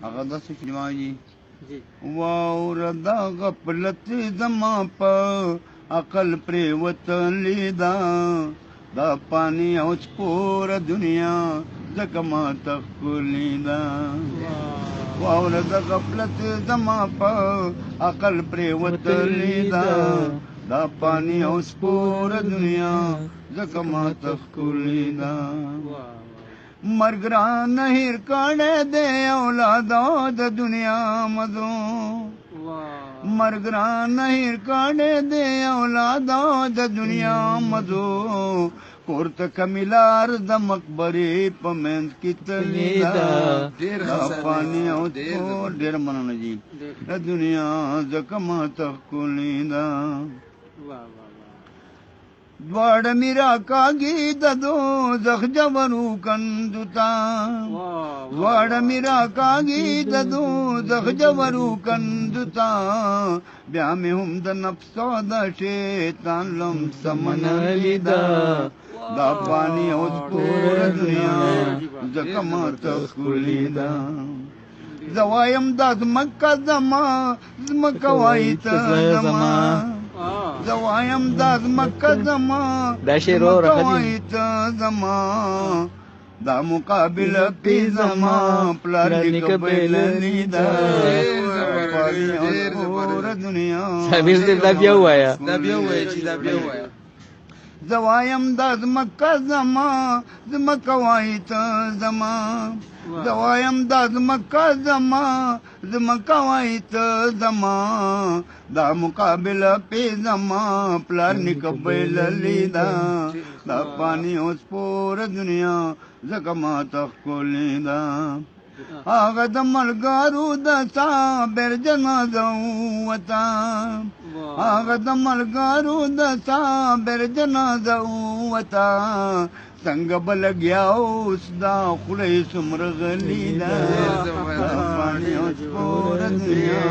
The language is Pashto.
هغه داسې کلمه دي واوره دا غفلت زما په عقل پرېوتلې ده دا پانی او سپوره دنیا ځکه ماته ښکلې ده واوره دا غفلت زما په عقل پرېوتلې ده دا پانی او سپوره دنیا ځکه ماته ښکلې ده مرګ رانه هېر کړی دی اولادو د دنیا مزو مرګ رانه هېر کړی دی اولادو د دنیا مزو کور ته کمې لار د مقبرې په منځ کې تللې ده دا پانی او سپور ډېره مننه جي د دنیا ځکه ماته ښکلې ده دواړه مې راکاږي د دوزخ ژورو کندو ته دواړه مې راکاږي د دوزخ ژورو کندو ته بیا مې هم د نفس او د شیطان لمسه منلې ده دا پانی او سپوره دنیا ځکه ماته ښکلې ده زه وایم دا ځمکه زما ځمکه وایي ته زما زه وایم دا ځمکه زما ځمکه وایي ته زما دا مقابله پې زما پلار نیکه بللې ده پانی او سپوره دنیا زه وایم دا ځمکه زما ځمکه وایي ته زما زه وایم دا ځمکه زما ځمکه وایي ته زما دا مقابله پې زما پلار نیکه بللې ده دا پانی او سپوره دنیا ځکه ماته ښکلې ده هغه د ملګرو د صابر جنازه ووته هغه د ملګرو د صابر جنازه ووته څنګه به لګیا اوس دا خوله یې څومره غلې ده پانی او سپوره دنیا